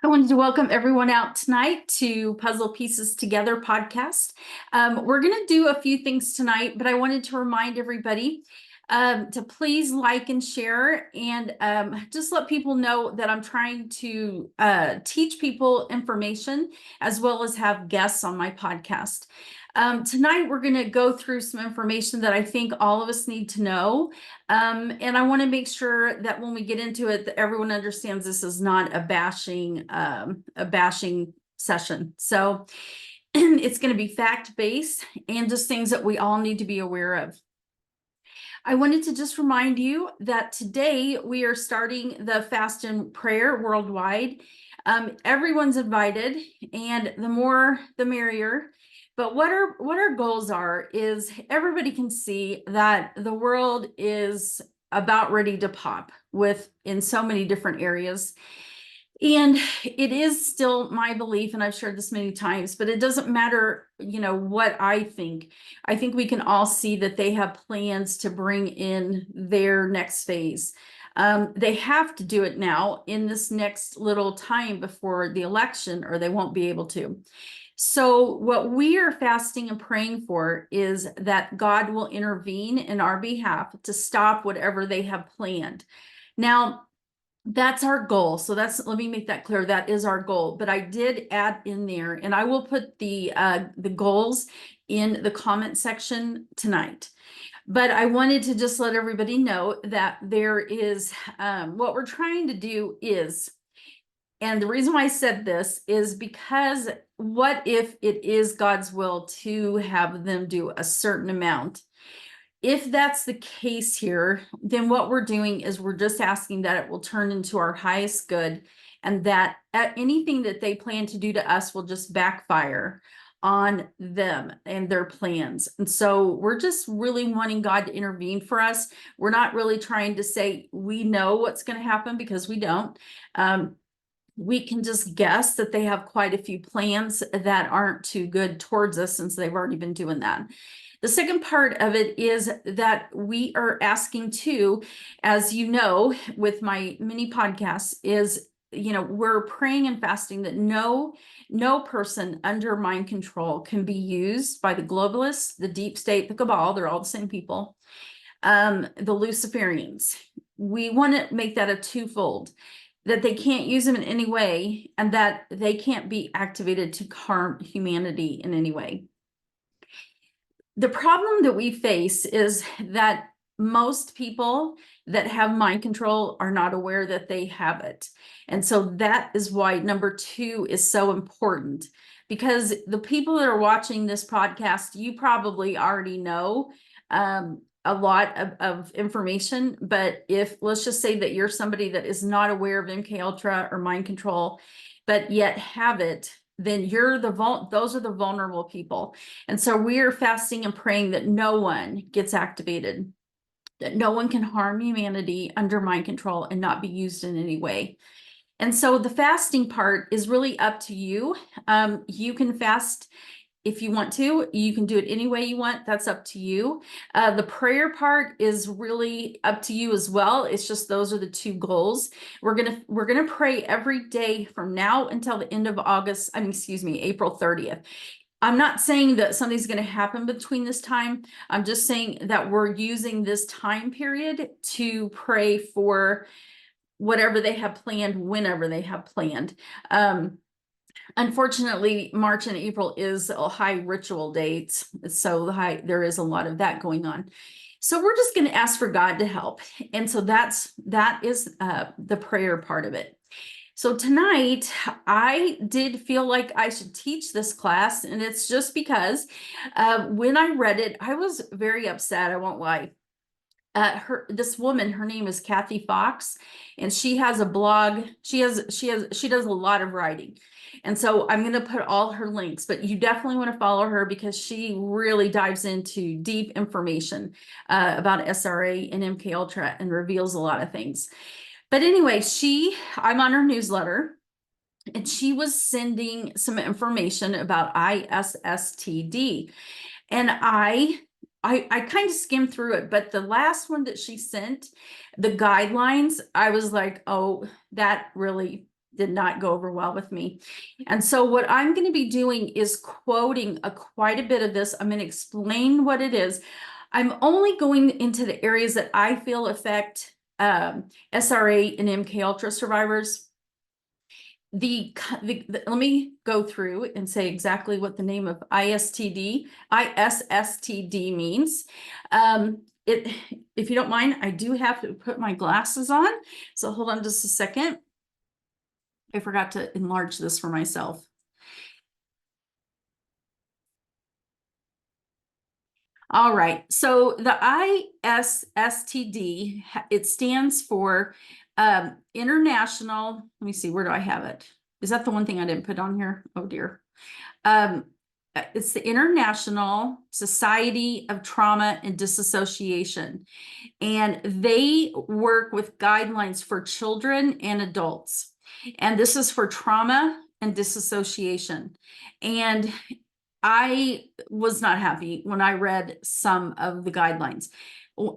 I wanted to welcome everyone out tonight to Puzzle Pieces Together podcast. We're going to do a few things tonight, but I wanted to remind everybody to please like and share and just let people know that I'm trying to teach people information as well as have guests on my podcast. Tonight, we're going to go through some information that I think all of us need to know. And I want to make sure that when we get into it, that everyone understands this is not a bashing session. So it's going to be fact-based and just things that we all need to be aware of. I wanted to just remind you that today we are starting the fast and prayer worldwide. Everyone's invited, and the more the merrier. But what our goals are is everybody can see that the world is about ready to pop in so many different areas. And it is still my belief, and I've shared this many times, but it doesn't matter, what I think. I think we can all see that they have plans to bring in their next phase. They have to do it now in this next little time before the election, or they won't be able to. So what we are fasting and praying for is that God will intervene in our behalf to stop whatever they have planned. Now, that's our goal. So let me make that clear. That is our goal. But I did add in there, and I will put the goals in the comment section tonight. But I wanted to just let everybody know that there is what we're trying to do is, and the reason why I said this is because what if it is God's will to have them do a certain amount? If that's the case here, then what we're doing is we're just asking that it will turn into our highest good, and that anything that they plan to do to us will just backfire on them and their plans. And so we're just really wanting God to intervene for us. We're not really trying to say we know what's going to happen, because we don't. We can just guess that they have quite a few plans that aren't too good towards us, since they've already been doing that. The second part of it is that we are asking too, as you know, with my mini podcasts, is, we're praying and fasting that no person under mind control can be used by the globalists, the deep state, the cabal. They're all the same people. The Luciferians. We want to make that a twofold, that they can't use them in any way, and that they can't be activated to harm humanity in any way. The problem that we face is that most people that have mind control are not aware that they have it. And so that is why number 2 is so important, because the people that are watching this podcast, you probably already know a lot of information. But if, let's just say that you're somebody that is not aware of MK Ultra or mind control, but yet have it, then those are the vulnerable people. And so we are fasting and praying that no one gets activated, that no one can harm humanity under mind control and not be used in any way. And so the fasting part is really up to you. You can fast if you want to. You can do it any way you want. That's up to you. The prayer part is really up to you as well. It's just those are the 2 goals. We're gonna pray every day from now until the end of April 30th. I'm not saying that something's going to happen between this time. I'm just saying that we're using this time period to pray for whatever they have planned, whenever they have planned. Unfortunately, March and April is a high ritual dates, so there is a lot of that going on. So we're just going to ask for God to help, and so that is the prayer part of it. So tonight, I did feel like I should teach this class, and it's just because when I read it, I was very upset. I won't lie. This woman, her name is Kathy Fox, and she has a blog. She does a lot of writing. And so I'm going to put all her links, but you definitely want to follow her, because she really dives into deep information about SRA and MK Ultra and reveals a lot of things. But anyway, I'm on her newsletter, and she was sending some information about ISSTD. And I kind of skimmed through it, but the last one that she sent, the guidelines, I was like, oh, that really did not go over well with me. And so what I'm going to be doing is quoting quite a bit of this. I'm going to explain what it is. I'm only going into the areas that I feel affect SRA and MK Ultra survivors. Let me go through and say exactly what the name of ISSTD means. If you don't mind, I do have to put my glasses on. So hold on just a second. I forgot to enlarge this for myself. All right, so the ISSTD, it stands for International, let me see, where do I have it? Is that the one thing I didn't put on here? Oh dear. It's the International Society of Trauma and Dissociation, and they work with guidelines for children and adults. And this is for trauma and dissociation. And I was not happy when I read some of the guidelines.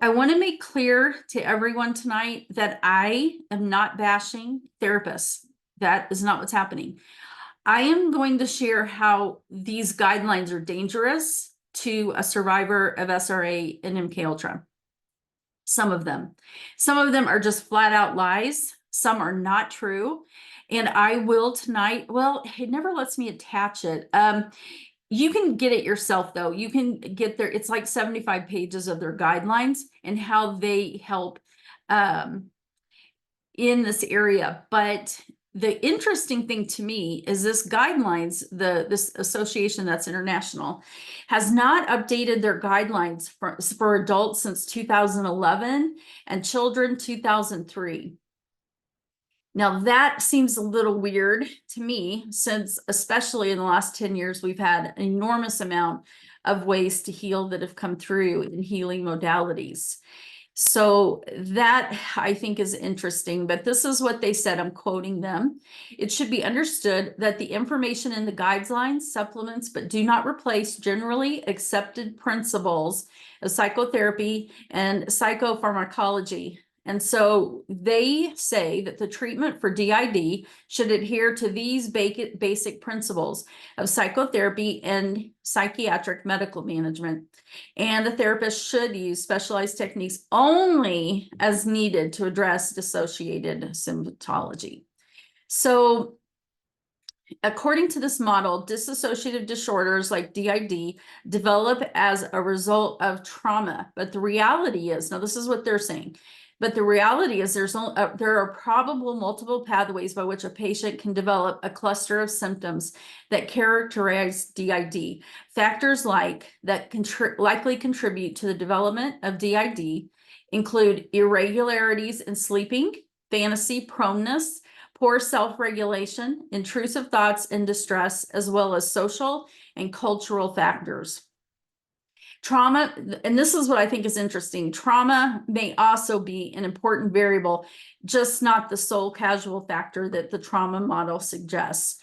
I want to make clear to everyone tonight that I am not bashing therapists. That is not what's happening. I am going to share how these guidelines are dangerous to a survivor of SRA and MK Ultra. Some of them are just flat out lies. Some are not true. And I will tonight, well, it never lets me attach it. You can get it yourself, though. You can get there. It's like 75 pages of their guidelines and how they help in this area. But the interesting thing to me is this guidelines, this association that's international, has not updated their guidelines for adults since 2011 and children 2003. Now that seems a little weird to me, since especially in the last 10 years, we've had an enormous amount of ways to heal that have come through in healing modalities. So that I think is interesting, but this is what they said. I'm quoting them. It should be understood that the information in the guidelines supplements, but do not replace generally accepted principles of psychotherapy and psychopharmacology. And so they say that the treatment for DID should adhere to these basic principles of psychotherapy and psychiatric medical management. And the therapist should use specialized techniques only as needed to address dissociated symptomatology. So according to this model, dissociative disorders like DID develop as a result of trauma. But the reality is, now this is what they're saying, but the reality is there are probable multiple pathways by which a patient can develop a cluster of symptoms that characterize DID. Factors that likely contribute to the development of DID include irregularities in sleeping, fantasy proneness, poor self-regulation, intrusive thoughts and distress, as well as social and cultural factors. Trauma, and this is what I think is interesting, trauma may also be an important variable, just not the sole causal factor that the trauma model suggests.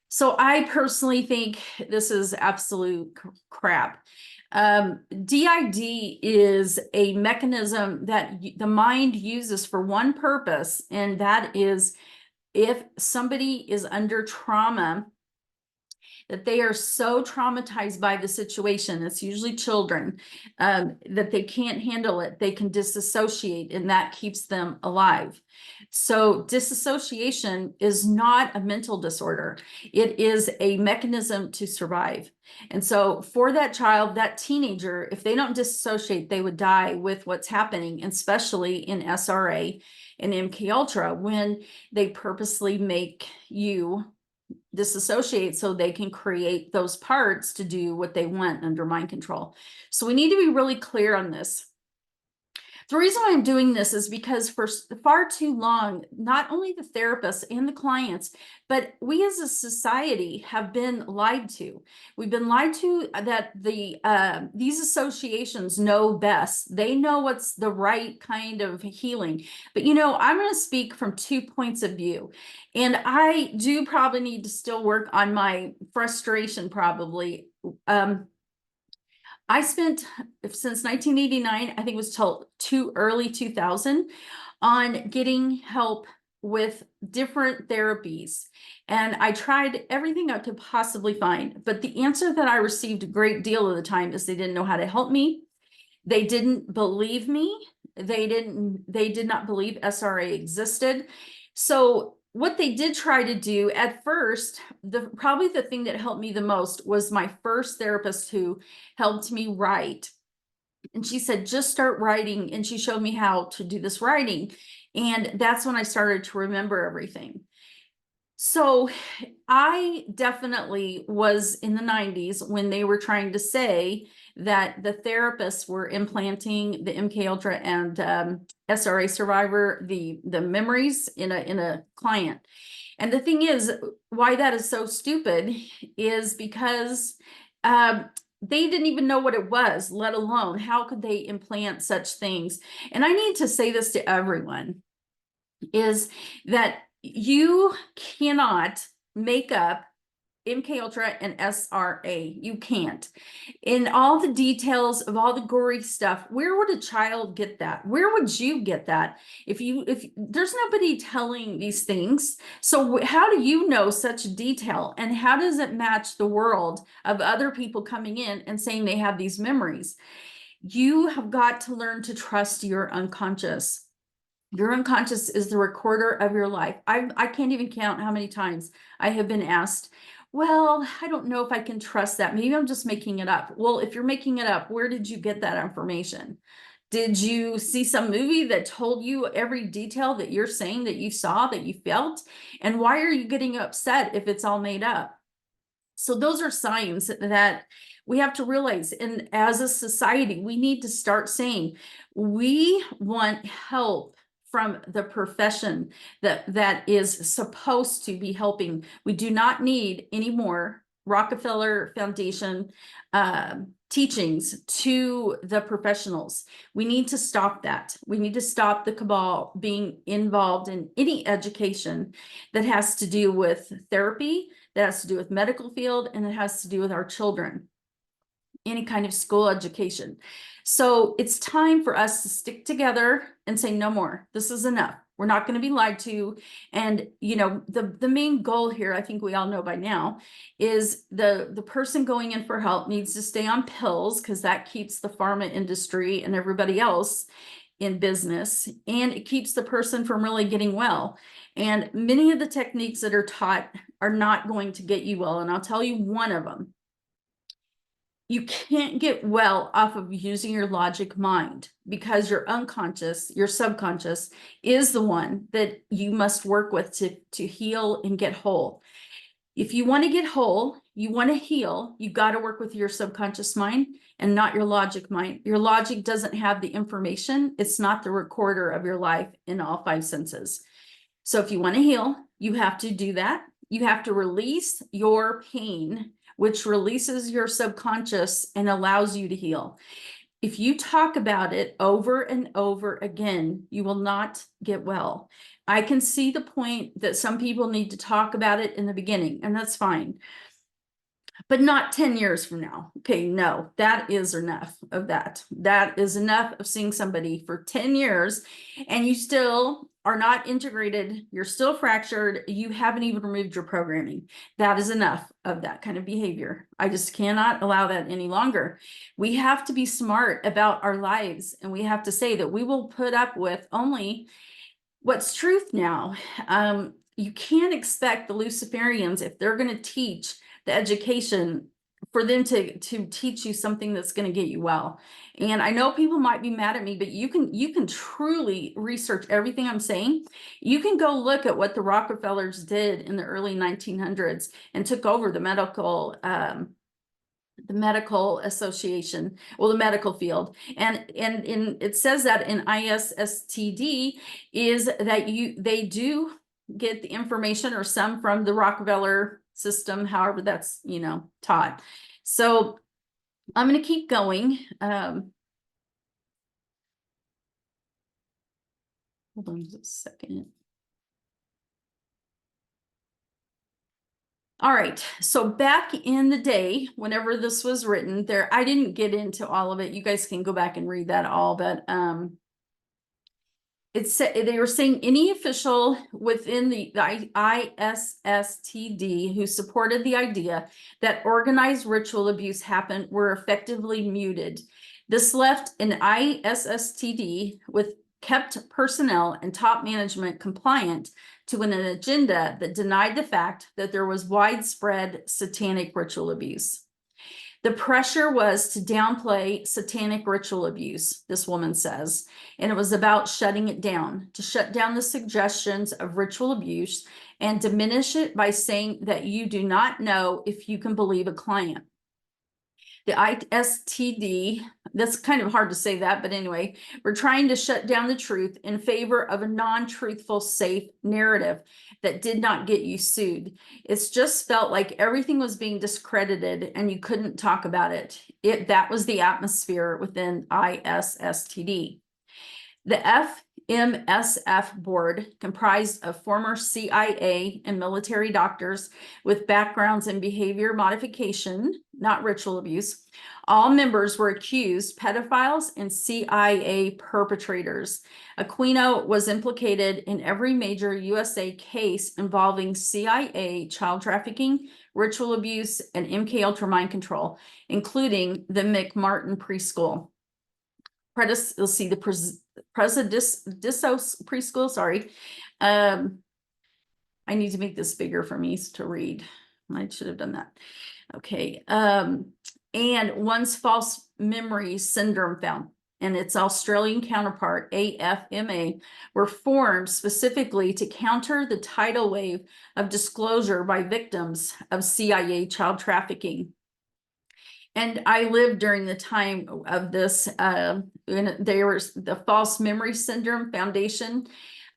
So I personally think this is absolute crap. DID is a mechanism that the mind uses for one purpose, and that is if somebody is under trauma, that they are so traumatized by the situation, it's usually children, that they can't handle it, they can disassociate, and that keeps them alive. So disassociation is not a mental disorder. It is a mechanism to survive. And so for that child, that teenager, if they don't disassociate, they would die with what's happening, especially in SRA and MK Ultra, when they purposely make you disassociate so they can create those parts to do what they want under mind control. So we need to be really clear on this. The reason why I'm doing this is because for far too long, not only the therapists and the clients, but we as a society have been lied to. We've been lied to that these associations know best. They know what's the right kind of healing. But you know, I'm going to speak from 2 points of view. And I do probably need to still work on my frustration probably. I spent since 1989, I think it was till early 2000, on getting help with different therapies, and I tried everything I could possibly find. But the answer that I received a great deal of the time is they didn't know how to help me. They didn't believe me. They did not believe SRA existed. So what they did try to do at first, probably the thing that helped me the most was my first therapist who helped me write. And she said, just start writing. And she showed me how to do this writing. And that's when I started to remember everything. So I definitely was in the 90s when they were trying to say that the therapists were implanting the MK Ultra and SRA survivor the memories in a client. And the thing is, why that is so stupid is because they didn't even know what it was, let alone how could they implant such things. And I need to say this to everyone, is that you cannot make up MK Ultra and SRA. You can't. In all the details of all the gory stuff, where would a child get that? Where would you get that? If there's nobody telling these things, so how do you know such detail? And how does it match the world of other people coming in and saying they have these memories? You have got to learn to trust your unconscious. Your unconscious is the recorder of your life. I can't even count how many times I have been asked, well, I don't know if I can trust that. Maybe I'm just making it up. Well, if you're making it up, where did you get that information? Did you see some movie that told you every detail that you're saying that you saw, that you felt? And why are you getting upset if it's all made up? So those are signs that we have to realize. And as a society, we need to start saying, we want help from the profession that is supposed to be helping. We do not need any more Rockefeller Foundation teachings to the professionals. We need to stop that. We need to stop the cabal being involved in any education that has to do with therapy, that has to do with medical field, and it has to do with our children, any kind of school education. So it's time for us to stick together and say, no more. This is enough. We're not going to be lied to. And, you know, the main goal here, I think we all know by now, is the person going in for help needs to stay on pills, because that keeps the pharma industry and everybody else in business, and it keeps the person from really getting well. And many of the techniques that are taught are not going to get you well. And I'll tell you one of them. You can't get well off of using your logic mind, because your unconscious, your subconscious, is the one that you must work with to heal and get whole. If you want to get whole, you want to heal, you got to work with your subconscious mind and not your logic mind. Your logic doesn't have the information. It's not the recorder of your life in all five senses. So if you want to heal, you have to do that. You have to release your pain, which releases your subconscious and allows you to heal. If you talk about it over and over again, you will not get well. I can see the point that some people need to talk about it in the beginning, and that's fine. But not 10 years from now. Okay, no, that is enough of that. That is enough of seeing somebody for 10 years and you still are not integrated. You're still fractured. You haven't even removed your programming. That is enough of that kind of behavior. I just cannot allow that any longer. We have to be smart about our lives, and we have to say that we will put up with only what's truth now. You can't expect the Luciferians, if they're going to teach the education, for them to teach you something that's going to get you well. And I know people might be mad at me, but you can truly research everything I'm saying. You can go look at what the Rockefellers did in the early 1900s and took over the medical association, well, the medical field. And it says that in ISSTD is that they do get the information, or some, from the Rockefeller system, however that's, you know, taught. So I'm going to keep going. Hold on just a second. All right, so back in the day, whenever this was written, I didn't get into all of it. You guys can go back and read that all, but they were saying any official within the ISSTD who supported the idea that organized ritual abuse happened were effectively muted. This left an ISSTD with kept personnel and top management compliant to an agenda that denied the fact that there was widespread satanic ritual abuse. The pressure was to downplay satanic ritual abuse, this woman says, and it was about shutting it down, to shut down the suggestions of ritual abuse and diminish it by saying that you do not know if you can believe a client. The ISSTD, that's kind of hard to say that, but anyway, we're trying to shut down the truth in favor of a non-truthful, safe narrative that did not get you sued. It's just felt like everything was being discredited and you couldn't talk about it. That was the atmosphere within ISSTD. The FMSF board, comprised of former CIA and military doctors with backgrounds in behavior modification, not ritual abuse. All members were accused pedophiles and CIA perpetrators. Aquino was implicated in every major USA case involving CIA child trafficking, ritual abuse, and MK Ultra mind control, including the McMartin preschool. You'll see the Dissos preschool, sorry. I need to make this bigger for me to read. I should have done that. Okay. And one's false memory syndrome found, and its Australian counterpart, AFMA, were formed specifically to counter the tidal wave of disclosure by victims of CIA child trafficking. And I lived during the time of this, and they were the False Memory Syndrome Foundation.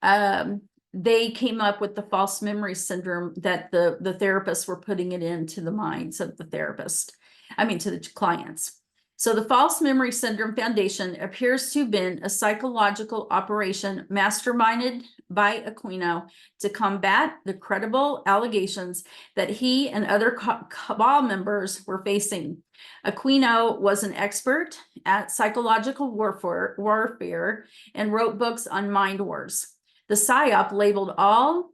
They came up with the false memory syndrome that the therapists were putting it into the minds of the therapist. To the clients. So the False Memory Syndrome Foundation appears to have been a psychological operation masterminded by Aquino to combat the credible allegations that he and other Cabal members were facing. Aquino was an expert at psychological warfare and wrote books on mind wars. The PSYOP labeled all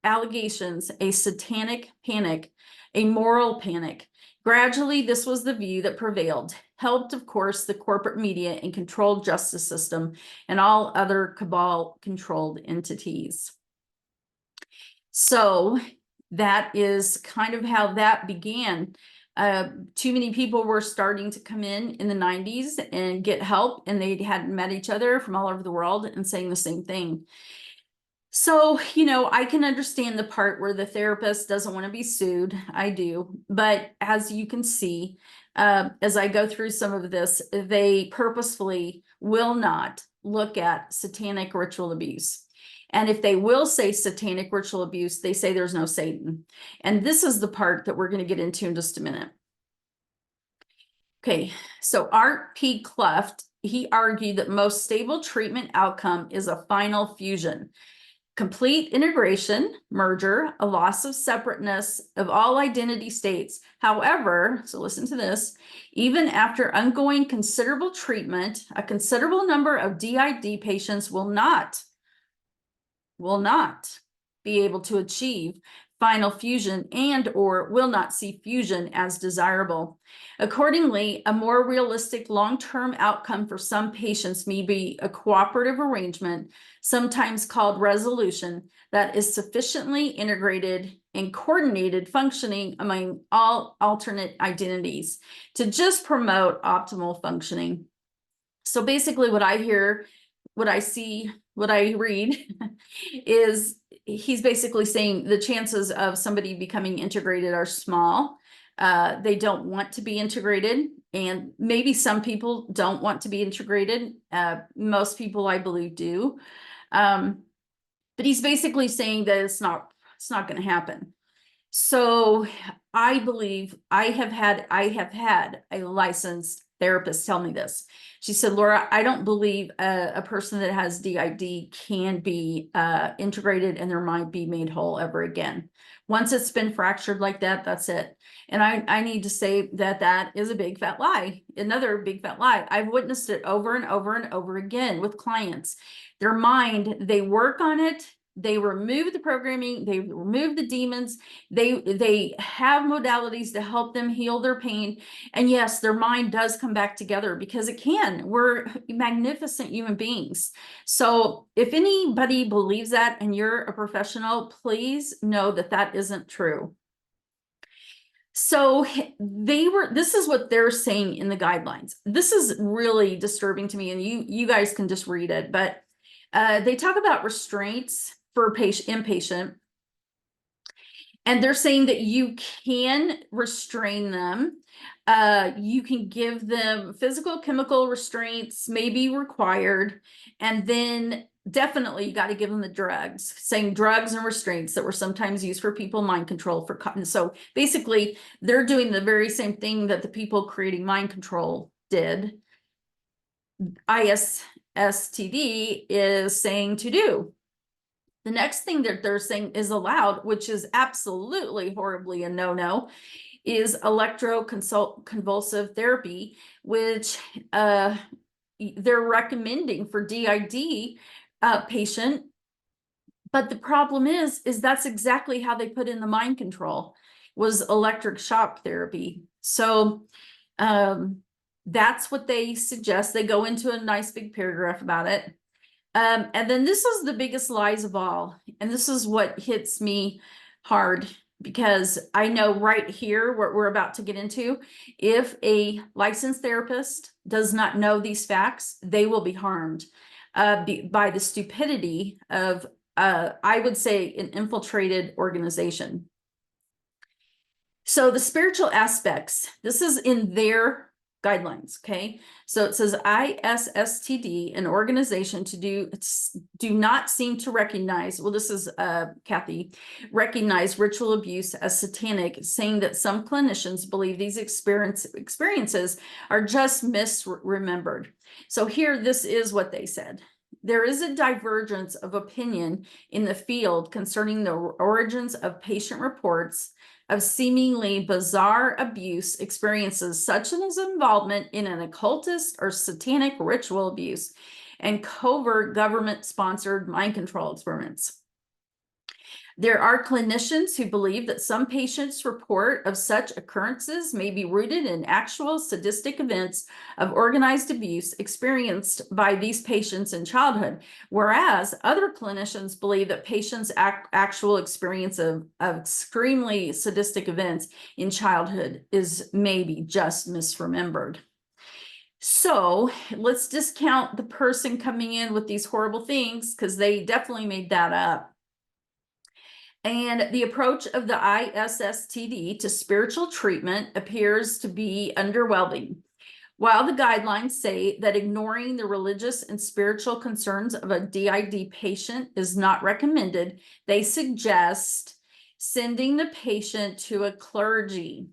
allegations a satanic panic, a moral panic. Gradually, this was the view that prevailed, helped, of course, the corporate media and controlled justice system and all other Cabal-controlled entities. So that is kind of how that began. Too many people were starting to come in the 90s and get help, and they hadn't met each other from all over the world and saying the same thing. So, I can understand the part where the therapist doesn't want to be sued. I do. But as you can see, as I go through some of this, they purposefully will not look at satanic ritual abuse. And if they will say satanic ritual abuse, they say there's no Satan. And this is the part that we're going to get into in just a minute. Okay, so Art P. Cleft, he argued that most stable treatment outcome is a final fusion. Complete integration, merger, a loss of separateness of all identity states. However, so listen to this, even after ongoing considerable treatment, a considerable number of DID patients will not be able to achieve final fusion and or will not see fusion as desirable. Accordingly, a more realistic long-term outcome for some patients may be a cooperative arrangement, sometimes called resolution, that is sufficiently integrated and coordinated functioning among all alternate identities to just promote optimal functioning. So basically what I hear, what I see, what I read is he's basically saying the chances of somebody becoming integrated are small. They don't want to be integrated, and maybe some people don't want to be integrated. Most people, I believe, do. But he's basically saying that it's not going to happen. So I believe I have had a licensed therapist tell me this. She said, Laura, I don't believe a person that has DID can be integrated and their mind be made whole ever again. Once it's been fractured like that, that's it. And I need to say that that is a big fat lie. Another big fat lie. I've witnessed it over and over and over again with clients. Their mind, they work on it. They remove the programming, they remove the demons, they have modalities to help them heal their pain. And yes, their mind does come back together because it can. We're magnificent human beings. So if anybody believes that and you're a professional, please know that that isn't true. So this is what they're saying in the guidelines. This is really disturbing to me, and you guys can just read it, but they talk about restraints for inpatient, and they're saying that you can restrain them. You can give them physical, chemical restraints may be required, and then definitely you got to give them the drugs, saying drugs and restraints that were sometimes used for people mind control for cotton. So basically, they're doing the very same thing that the people creating mind control did. ISSTD is saying to do. The next thing that they're saying is allowed, which is absolutely horribly a no-no, is electroconvulsive therapy, which they're recommending for DID patient. But the problem is that's exactly how they put in the mind control, was electric shock therapy. So that's what they suggest. They go into a nice big paragraph about it. And then this is the biggest lies of all. And this is what hits me hard, because I know right here what we're about to get into, if a licensed therapist does not know these facts, they will be harmed by the stupidity of, I would say, an infiltrated organization. So the spiritual aspects, this is in their guidelines, okay? So it says ISSTD, an organization to do not seem to recognize, well, this is Kathy, recognize ritual abuse as satanic, saying that some clinicians believe these experiences are just misremembered. So here, this is what they said. There is a divergence of opinion in the field concerning the origins of patient reports of seemingly bizarre abuse experiences, such as involvement in an occultist or satanic ritual abuse and covert government-sponsored mind control experiments. There are clinicians who believe that some patients' report of such occurrences may be rooted in actual sadistic events of organized abuse experienced by these patients in childhood, whereas other clinicians believe that patients' actual experience of extremely sadistic events in childhood is maybe just misremembered. So let's discount the person coming in with these horrible things, because they definitely made that up. And the approach of the ISSTD to spiritual treatment appears to be underwhelming. While the guidelines say that ignoring the religious and spiritual concerns of a DID patient is not recommended, they suggest sending the patient to a clergy.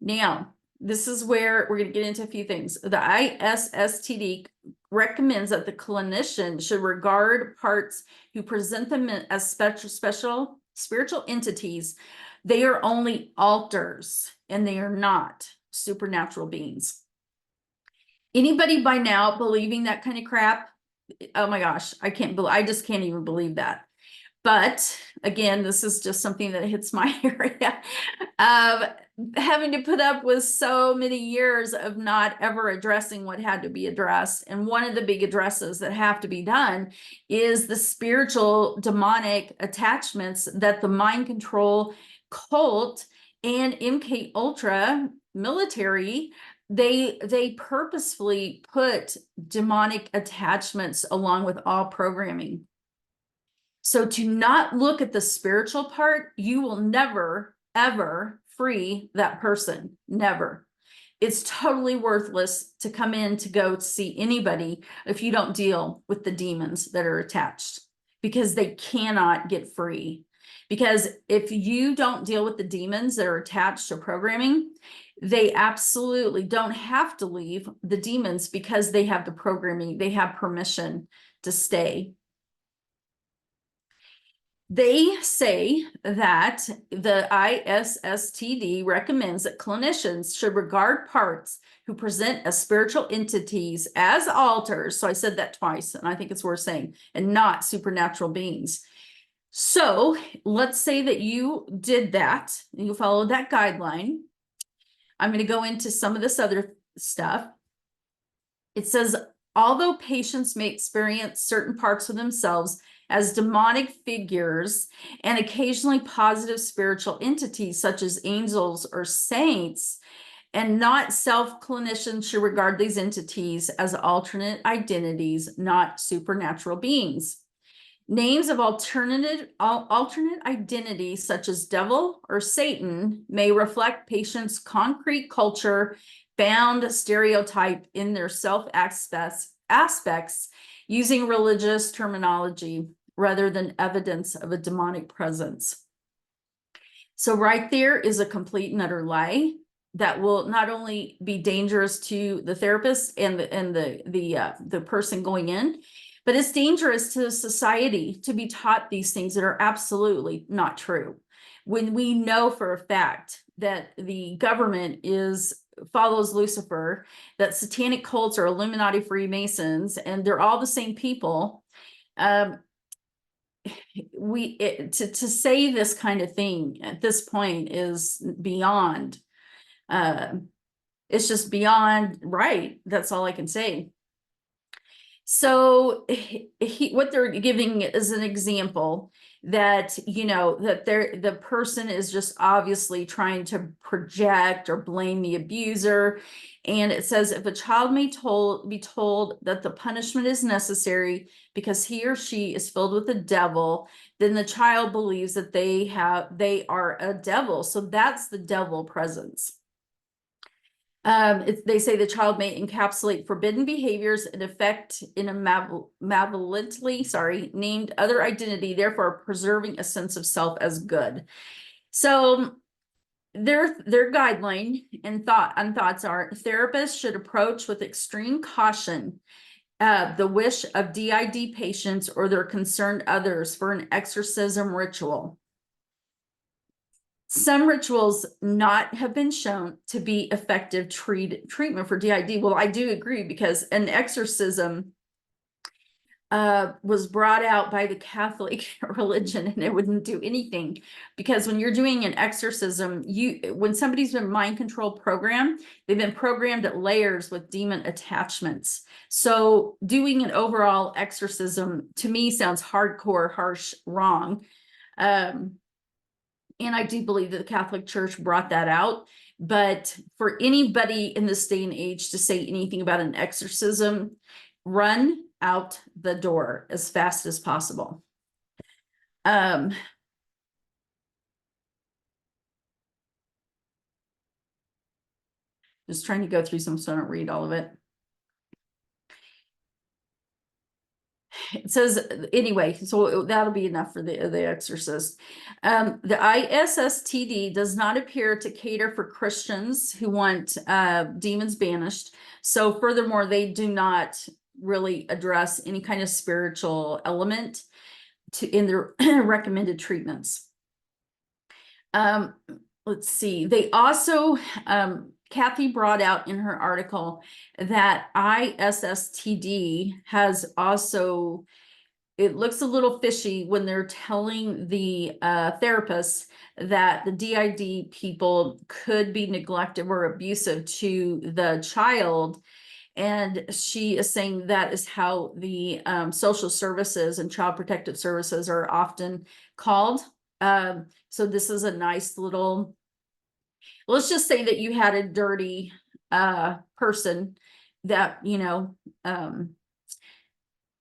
Now, this is where we're going to get into a few things. The ISSTD recommends that the clinician should regard parts who present them as special spiritual entities. They are only altars, and they are not supernatural beings. Anybody by now believing that kind of crap? Oh my gosh, I just can't even believe that. But again, this is just something that hits my area of having to put up with so many years of not ever addressing what had to be addressed. And one of the big addresses that have to be done is the spiritual demonic attachments that the mind control cult and MK Ultra military, they purposefully put demonic attachments along with all programming. So to not look at the spiritual part, you will never, ever free that person. Never. It's totally worthless to come in to go see anybody if you don't deal with the demons that are attached, because they cannot get free. Because if you don't deal with the demons that are attached to programming, they absolutely don't have to leave the demons, because they have the programming, they have permission to stay. They say that the ISSTD recommends that clinicians should regard parts who present as spiritual entities as alters. So I said that twice, and I think it's worth saying, and not supernatural beings. So let's say that you did that, and you followed that guideline. I'm going to go into some of this other stuff. It says, although patients may experience certain parts of themselves as demonic figures and occasionally positive spiritual entities such as angels or saints, and not clinicians should regard these entities as alternate identities, not supernatural beings. Names of alternate identities such as devil or Satan may reflect patients' concrete culture bound stereotype in their self aspects using religious terminology rather than evidence of a demonic presence. So right there is a complete and utter lie that will not only be dangerous to the therapist and the person going in, but it's dangerous to society to be taught these things that are absolutely not true. When we know for a fact that the government follows Lucifer, that satanic cults are Illuminati Freemasons, and they're all the same people. To say this kind of thing at this point is beyond. It's just beyond right. That's all I can say. So what they're giving is an example that, that the person is just obviously trying to project or blame the abuser. And it says, if a child may be told that the punishment is necessary because he or she is filled with the devil, then the child believes that they are a devil. So that's the devil presence. They say the child may encapsulate forbidden behaviors and affect in a malevolently, named other identity, therefore preserving a sense of self as good. So their guideline and thoughts are therapists should approach with extreme caution the wish of DID patients or their concerned others for an exorcism ritual. Some rituals not have been shown to be effective treatment for DID. Well, I do agree, because an exorcism was brought out by the Catholic religion, and it wouldn't do anything, because when you're doing an exorcism, when somebody's been mind control programmed, they've been programmed at layers with demon attachments. So doing an overall exorcism to me sounds hardcore, harsh, wrong. And I do believe that the Catholic Church brought that out. But for anybody in this day and age to say anything about an exorcism, run out the door as fast as possible. Just trying to go through some so I don't read all of it. It says, anyway, so that'll be enough for the exorcist. The ISSTD does not appear to cater for Christians who want demons banished. So furthermore, they do not really address any kind of spiritual element in their recommended treatments. Let's see. They also, Kathy brought out in her article that ISSTD has also, it looks a little fishy when they're telling the therapists that the DID people could be neglective or abusive to the child. And she is saying that is how the social services and child protective services are often called. So this is a nice little, let's just say that you had a dirty person that,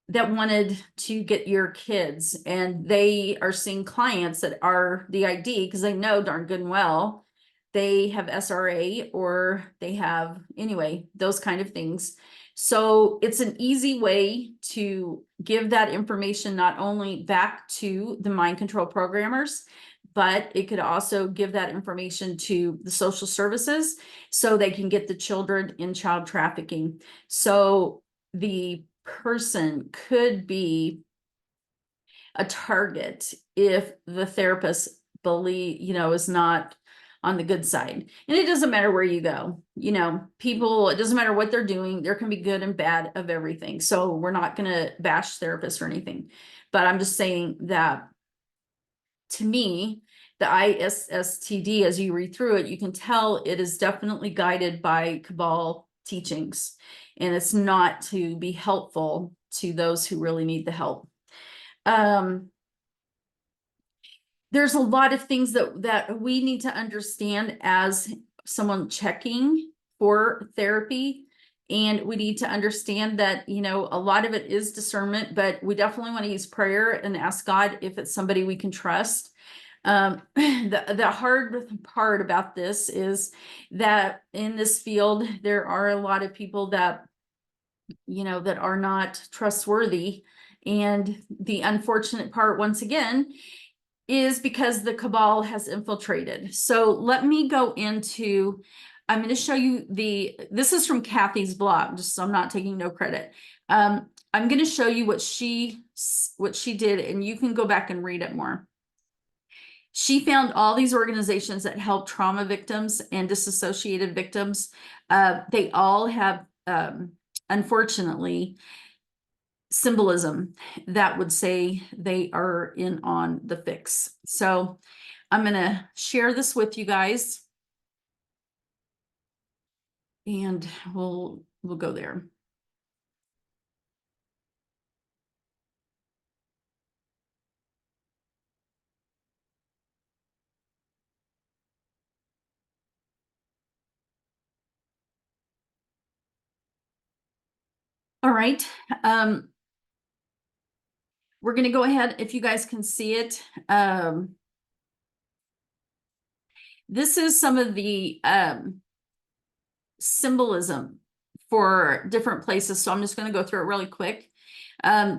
that wanted to get your kids, and they are seeing clients that are DID because they know darn good and well they have SRA, or they have, anyway, those kind of things. So it's an easy way to give that information not only back to the mind control programmers, but it could also give that information to the social services so they can get the children in child trafficking. So the person could be a target if the therapist is not on the good side. And it doesn't matter where you go, people, it doesn't matter what they're doing. There can be good and bad of everything. So we're not going to bash therapists or anything, but I'm just saying that to me, the ISSTD, as you read through it, you can tell it is definitely guided by Cabal teachings, and it's not to be helpful to those who really need the help. There's a lot of things that we need to understand as someone checking for therapy. And we need to understand that, a lot of it is discernment, but we definitely want to use prayer and ask God if it's somebody we can trust. The hard part about this is that in this field, there are a lot of people that, that are not trustworthy. And the unfortunate part, once again, is because the Cabal has infiltrated. So let me go into, I'm going to show you this is from Kathy's blog, just so I'm not taking no credit. I'm going to show you what she did, and you can go back and read it more. She found all these organizations that help trauma victims and disassociated victims. They all have, unfortunately, symbolism that would say they are in on the fix. So I'm going to share this with you guys, and we'll go there. All right. We're going to go ahead, if you guys can see it. This is some of the symbolism for different places. So I'm just going to go through it really quick.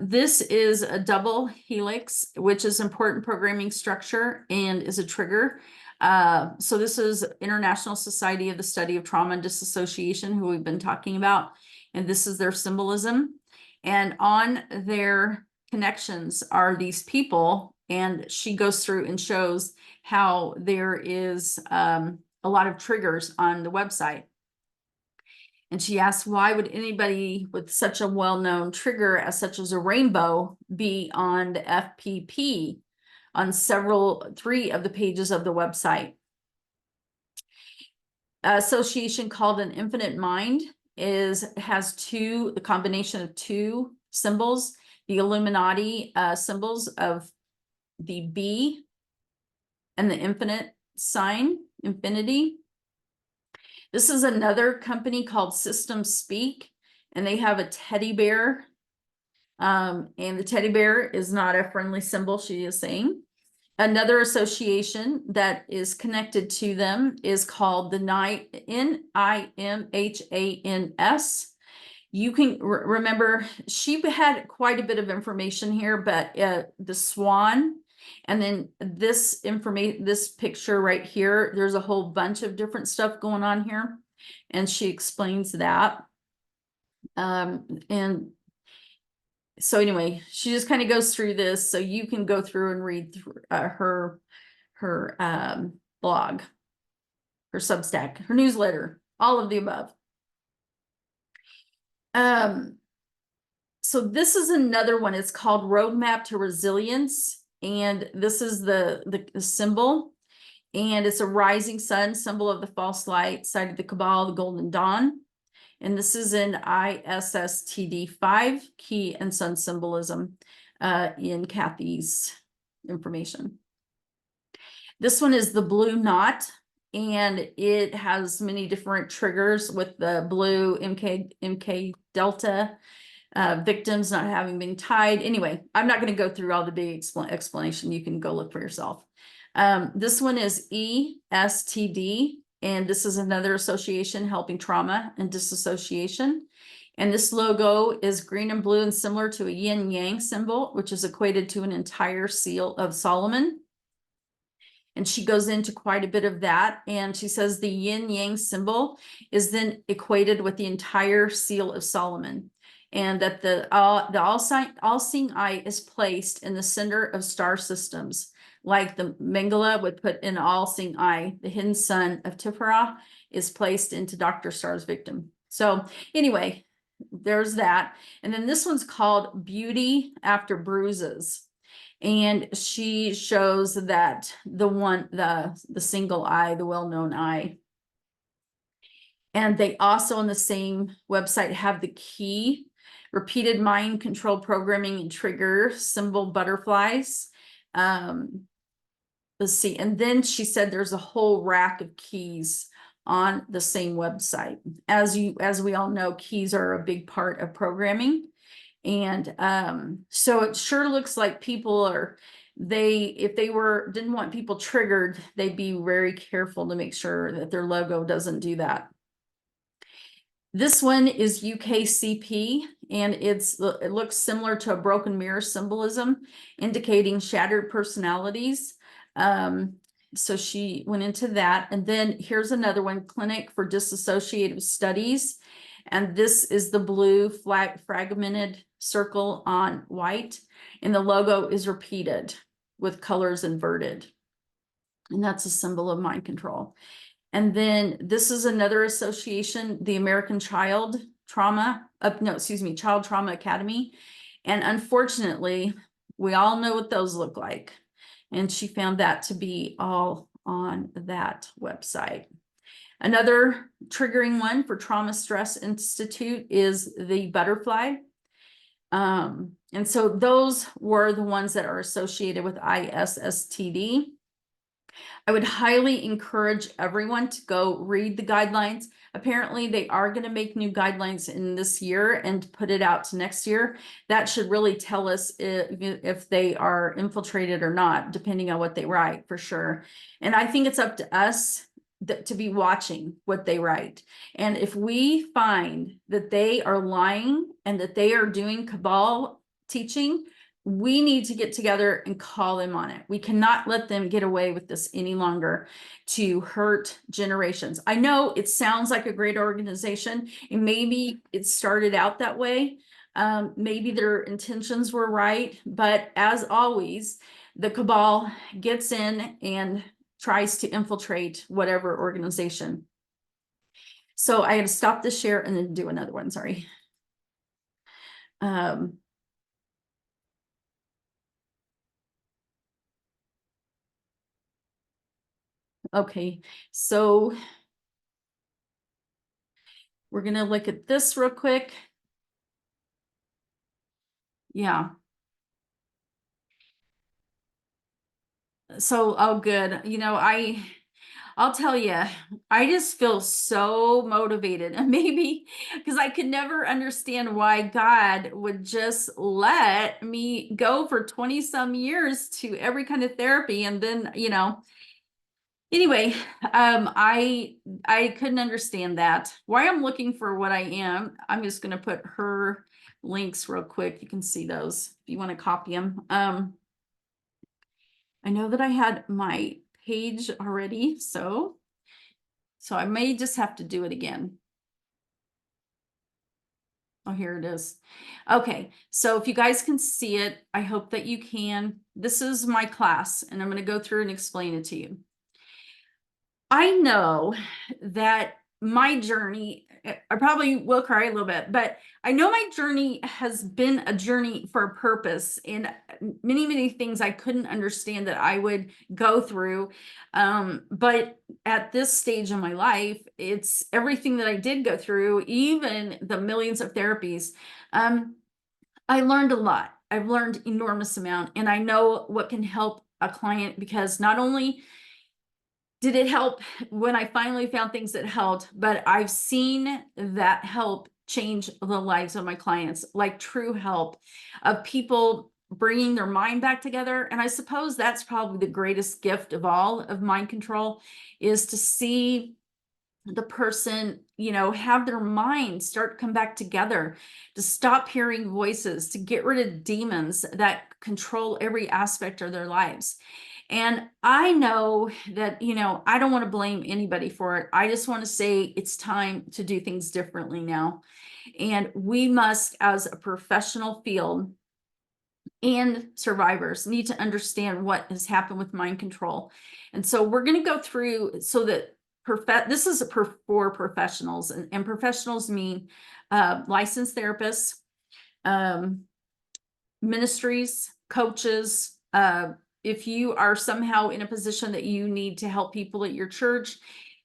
This is a double helix, which is important programming structure and is a trigger. So this is International Society of the Study of Trauma and Dissociation, who we've been talking about. And this is their symbolism. And on their connections are these people. And she goes through and shows how there is a lot of triggers on the website. And she asks, why would anybody with such a well-known trigger as such as a rainbow be on the FPP on 3 of the pages of the website? Association called an infinite mind has the combination of 2 symbols, the Illuminati symbols of the B and the infinite sign, infinity. This is another company called System Speak, and they have a teddy bear. And the teddy bear is not a friendly symbol, she is saying. Another association that is connected to them is called the NIMHANS. You can remember, she had quite a bit of information here, but the swan, and then this picture right here, there's a whole bunch of different stuff going on here, and she explains that. And so anyway, she just kind of goes through this, so you can go through and read through her blog, her Substack, her newsletter, all of the above. So this is another one. It's called Roadmap to Resilience. And this is the symbol. And it's a rising sun, symbol of the false light, side of the Cabal, the golden dawn. And this is in ISSTD 5, key and sun symbolism in Kathy's information. This one is the blue knot, and it has many different triggers with the blue MK Delta, victims not having been tied. Anyway, I'm not going to go through all the big explanation. You can go look for yourself. This one is ISSTD, and this is another association helping trauma and disassociation. And this logo is green and blue and similar to a yin yang symbol, which is equated to an entire seal of Solomon. And she goes into quite a bit of that. And she says the yin yang symbol is then equated with the entire seal of Solomon. and that the all-seeing eye is placed in the center of star systems. Like the Mengele would put in all-seeing eye, the hidden sun of Tiferet is placed into Dr. Starr's victim. So anyway, there's that. And then this one's called Beauty After Bruises. And she shows that the single eye, the well-known eye. And they also on the same website have the key, repeated mind control programming and trigger symbol butterflies. Let's see. And then she said there's a whole rack of keys on the same website. As we all know, keys are a big part of programming. And so it sure looks like people are, if they didn't want people triggered, they'd be very careful to make sure that their logo doesn't do that. This one is UKCP, and it looks similar to a broken mirror symbolism, indicating shattered personalities. So she went into that. And then here's another one, Clinic for Dissociative Studies. And this is the blue fragmented circle on white. And the logo is repeated with colors inverted. And that's a symbol of mind control. And then this is another association, the American Child Trauma Academy. And unfortunately, we all know what those look like. And she found that to be all on that website. Another triggering one for Trauma Stress Institute is the butterfly. And so those were the ones that are associated with ISSTD. I would highly encourage everyone to go read the guidelines. Apparently, they are going to make new guidelines in this year and put it out to next year. That should really tell us if they are infiltrated or not, depending on what they write, for sure. And I think it's up to us to be watching what they write. And if we find that they are lying and that they are doing cabal teaching, we need to get together and call them on it. We cannot let them get away with this any longer to hurt generations. I know it sounds like a great organization, and maybe it started out that way. Maybe their intentions were right, but as always, the cabal gets in and tries to infiltrate whatever organization. So I had to stop the share and then do another one, sorry. Okay, so we're going to look at this real quick. Yeah. So, oh, good. You know, I'll tell you, I just feel so motivated, and maybe because I could never understand why God would just let me go for 20 some years to every kind of therapy. And then, you know, anyway, I couldn't understand that. Why I'm looking for what I am, I'm just going to put her links real quick. You can see those if you want to copy them. I know that I had my page already, so I may just have to do it again. Oh, here it is. Okay, so if you guys can see it, I hope that you can. This is my class, and I'm going to go through and explain it to you. I know that my journey, I probably will cry a little bit, but I know my journey has been a journey for a purpose, and many, many things I couldn't understand that I would go through. But at this stage in my life, it's everything that I did go through, even the millions of therapies. I learned a lot. I've learned enormous amount, and I know what can help a client, because not only did it help when I finally found things that helped, but I've seen that help change the lives of my clients, like true help of people bringing their mind back together. And I suppose that's probably the greatest gift of all of mind control, is to see the person, you know, have their mind start to come back together, to stop hearing voices, to get rid of demons that control every aspect of their lives. And I know that, I don't want to blame anybody for it. I just want to say it's time to do things differently now. And we must, as a professional field, and survivors need to understand what has happened with mind control. And so we're going to go through so that this is for professionals, and professionals mean licensed therapists, ministries, coaches. If you are somehow in a position that you need to help people at your church,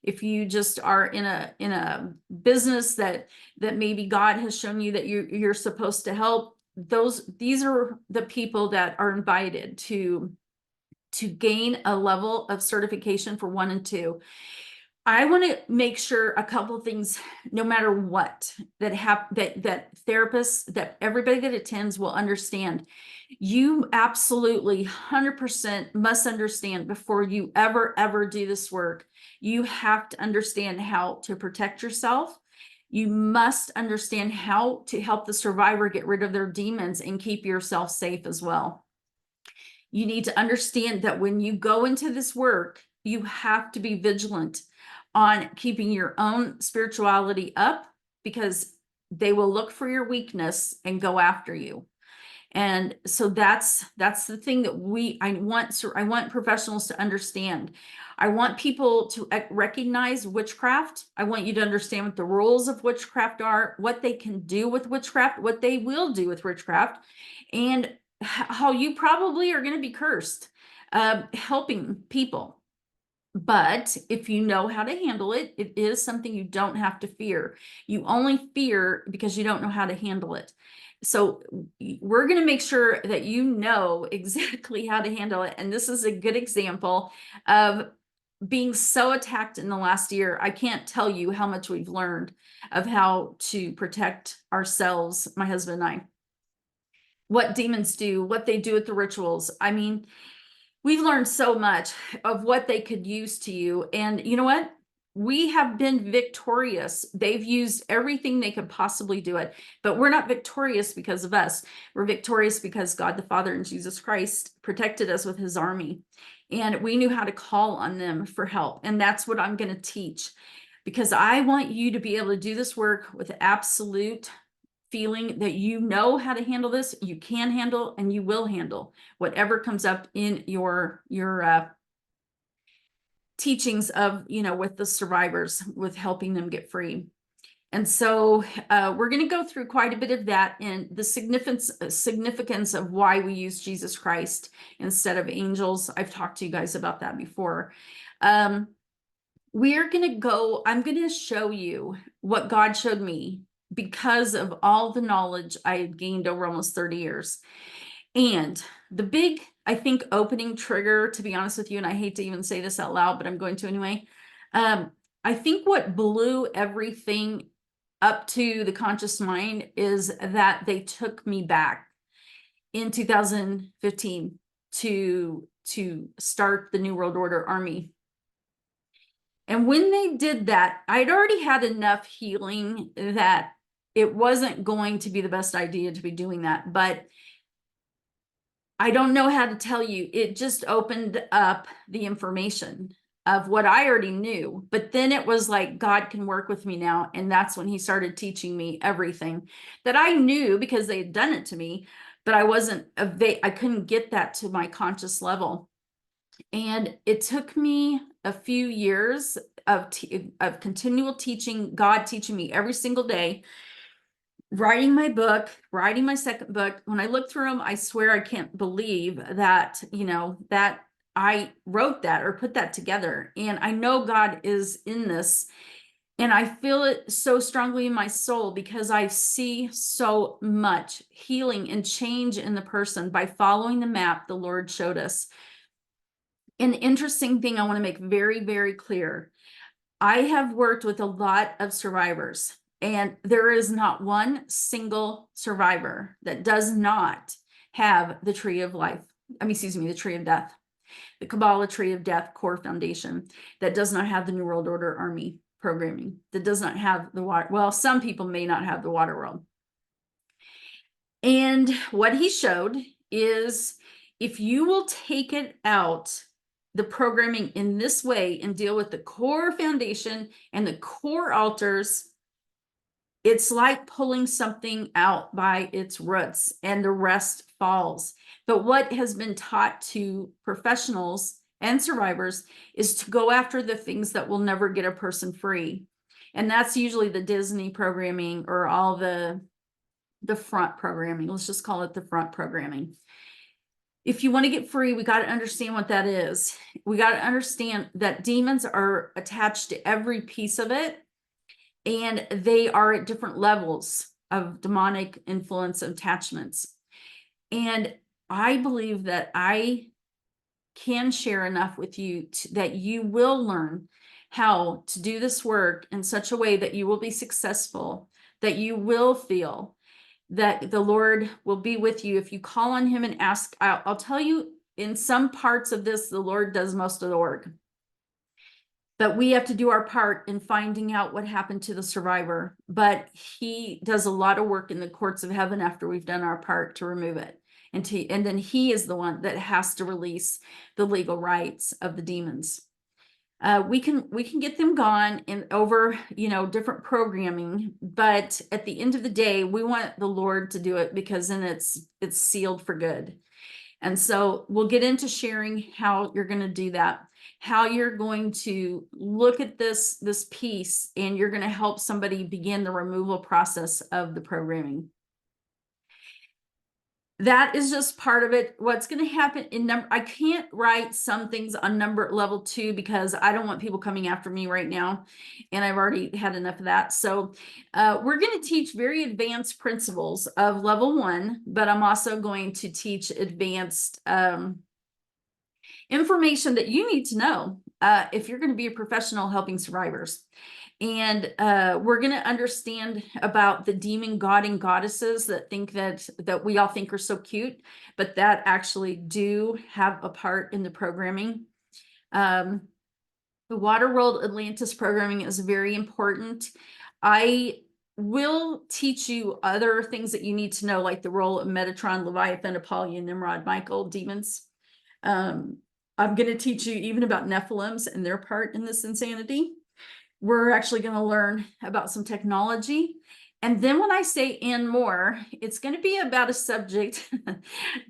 if you just are in a business that maybe God has shown you that you're supposed to help, these are the people that are invited to gain a level of certification for 1 and 2. I want to make sure a couple of things, no matter what, that therapists, that everybody that attends will understand. You absolutely 100% must understand before you ever do this work. You have to understand how to protect yourself. You must understand how to help the survivor get rid of their demons and keep yourself safe as well. You need to understand that when you go into this work, you have to be vigilant on keeping your own spirituality up, because they will look for your weakness and go after you. And so that's the thing that I want professionals to understand. I want people to recognize witchcraft. I want you to understand what the rules of witchcraft are, what they can do with witchcraft, what they will do with witchcraft, and how you probably are going to be cursed helping people. But if you know how to handle it, it is something you don't have to fear. You only fear because you don't know how to handle it. So we're going to make sure that you know exactly how to handle it. And this is a good example of being so attacked in the last year. I can't tell you how much we've learned of how to protect ourselves, my husband and I. What demons do, what they do with the rituals. I mean, we've learned so much of what they could use to you. And you know what? We have been victorious. They've used everything they could possibly do it, but we're not victorious because of us. We're victorious because God the Father and Jesus Christ protected us with his army. And we knew how to call on them for help. And that's what I'm going to teach, because I want you to be able to do this work with absolute feeling that you know how to handle this, you can handle, and you will handle whatever comes up in your teachings of, with the survivors, with helping them get free. And so we're going to go through quite a bit of that, and the significance of why we use Jesus Christ instead of angels. I've talked to you guys about that before. We're going to go, I'm going to show you what God showed me because of all the knowledge I had gained over almost 30 years. And the big, I think, opening trigger, to be honest with you, and I hate to even say this out loud, but I'm going to anyway. I think what blew everything up to the conscious mind is that they took me back in 2015 to start the New World Order Army. And when they did that, I'd already had enough healing that it wasn't going to be the best idea to be doing that. But I don't know how to tell you. It just opened up the information of what I already knew. But then it was like, God can work with me now. And that's when he started teaching me everything that I knew because they had done it to me. But I couldn't get that to my conscious level. And it took me a few years of continual teaching, God teaching me every single day, writing my book, writing my second book. When I look through them, I swear I can't believe that, that I wrote that or put that together. And I know God is in this. And I feel it so strongly in my soul because I see so much healing and change in the person by following the map the Lord showed us. An interesting thing I want to make very, very clear. I have worked with a lot of survivors, and there is not one single survivor that does not have the tree of life. The tree of death, the Cabal Tree of Death Core Foundation, that does not have the New World Order Army programming, that does not have the water. Well, some people may not have the water world. And what he showed is if you will take it out the programming in this way and deal with the core foundation and the core altars, it's like pulling something out by its roots and the rest falls. But what has been taught to professionals and survivors is to go after the things that will never get a person free. And that's usually the Disney programming or all the front programming. Let's just call it the front programming. If you want to get free, we got to understand what that is. We got to understand that demons are attached to every piece of it, and they are at different levels of demonic influence attachments. And I believe that I can share enough with you that you will learn how to do this work in such a way that you will be successful, that you will feel that the Lord will be with you if you call on him and ask. I'll tell you, in some parts of this, the Lord does most of the work. But we have to do our part in finding out what happened to the survivor. But he does a lot of work in the courts of heaven after we've done our part to remove it. And then he is the one that has to release the legal rights of the demons. We can get them gone and over, different programming, but at the end of the day, we want the Lord to do it, because then it's sealed for good. And so we'll get into sharing how you're going to do that, how you're going to look at this piece, and you're going to help somebody begin the removal process of the programming. That is just part of it. What's going to happen in I can't write some things on level 2 because I don't want people coming after me right now, and I've already had enough of that. So we're going to teach very advanced principles of level 1, but I'm also going to teach advanced information that you need to know if you're going to be a professional helping survivors. And we're going to understand about the demon god and goddesses that think that we all think are so cute, but that actually do have a part in the programming. The Waterworld Atlantis programming is very important. I will teach you other things that you need to know, like the role of Metatron, Leviathan, Apollyon, Nimrod, Michael, demons. I'm going to teach you even about Nephilims and their part in this insanity. We're actually going to learn about some technology. And then when I say and more, it's going to be about a subject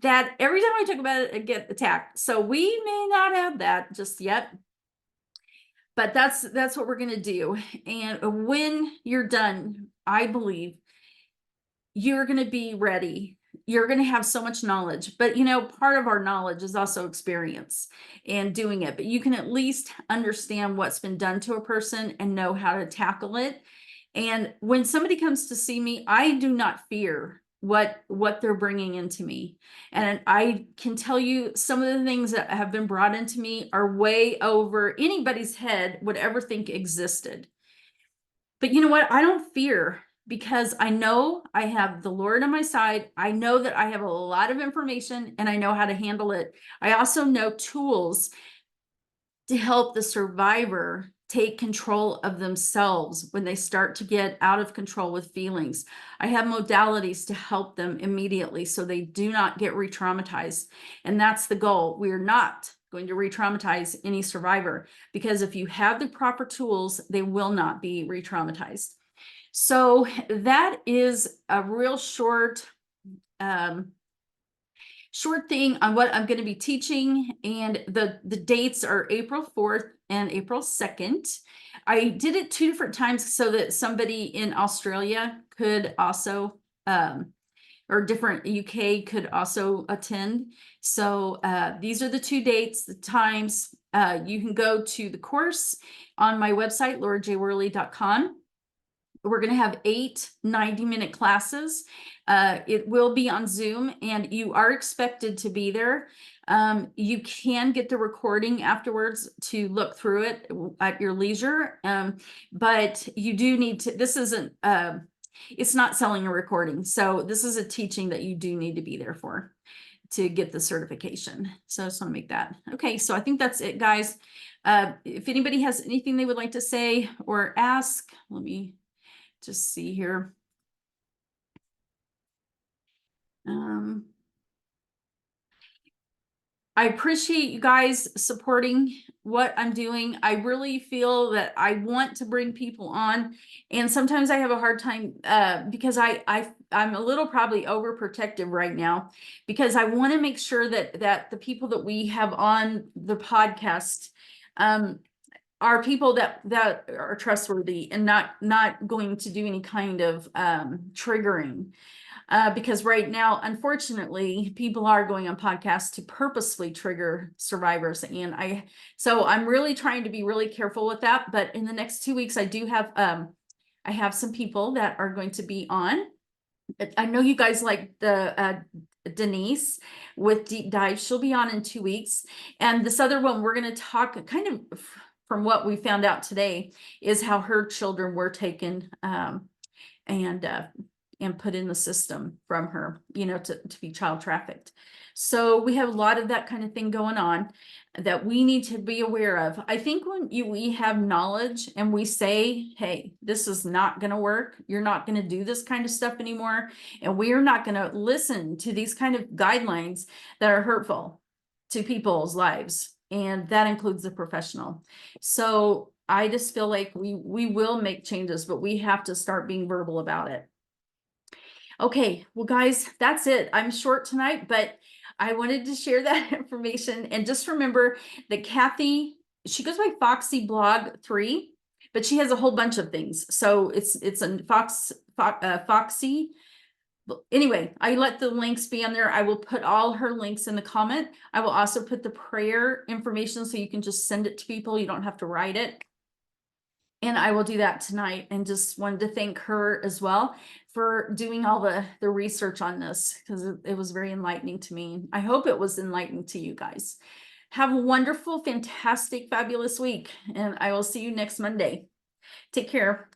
that every time I talk about it, I get attacked. So we may not have that just yet. But that's what we're going to do. And when you're done, I believe you're going to be ready. You're going to have so much knowledge, but part of our knowledge is also experience and doing it. But you can at least understand what's been done to a person and know how to tackle it. And when somebody comes to see me, I do not fear what they're bringing into me. And I can tell you some of the things that have been brought into me are way over anybody's head would ever think existed. But you know what? I don't fear, because I know I have the Lord on my side. I know that I have a lot of information and I know how to handle it. I also know tools to help the survivor take control of themselves when they start to get out of control with feelings. I have modalities to help them immediately so they do not get re-traumatized. And that's the goal. We are not going to re-traumatize any survivor, because if you have the proper tools, they will not be re-traumatized. So that is a real short thing on what I'm going to be teaching. And the dates are April 4th and April 2nd. I did it 2 different times so that somebody in Australia could also, or different UK could also attend. So these are the 2 dates, the times. You can go to the course on my website, laurajworley.com. We're going to have 8 90-minute classes. It will be on Zoom, and you are expected to be there. You can get the recording afterwards to look through it at your leisure. But you do need to, this isn't, it's not selling a recording. So this is a teaching that you do need to be there for to get the certification. So I just want to make that. Okay, so I think that's it, guys. If anybody has anything they would like to say or ask, let me just see here. I appreciate you guys supporting what I'm doing. I really feel that I want to bring people on, and sometimes I have a hard time because I'm a little probably overprotective right now, because I want to make sure that the people that we have on the podcast are people that are trustworthy and not going to do any kind of triggering. Because right now, unfortunately, people are going on podcasts to purposely trigger survivors. And so I'm really trying to be really careful with that. But in the next 2 weeks, I do have, I have some people that are going to be on. I know you guys like the Denise with Deep Dive. She'll be on in 2 weeks. And this other one, we're going to talk kind of from what we found out today is how her children were taken and put in the system from her, to be child trafficked. So we have a lot of that kind of thing going on that we need to be aware of. I think when we have knowledge and we say, hey, this is not going to work, you're not going to do this kind of stuff anymore, and we are not going to listen to these kind of guidelines that are hurtful to people's lives, and that includes the professional. So I just feel like we will make changes, but we have to start being verbal about it. Okay, well, guys, that's it. I'm short tonight, but I wanted to share that information. And just remember that Kathy, she goes by Foxy Blog 3, but she has a whole bunch of things. So it's a Foxy. Anyway, I let the links be on there. I will put all her links in the comment. I will also put the prayer information so you can just send it to people. You don't have to write it. And I will do that tonight, and just wanted to thank her as well for doing all the research on this, because it was very enlightening to me. I hope it was enlightening to you guys. Have a wonderful, fantastic, fabulous week, and I will see you next Monday. Take care.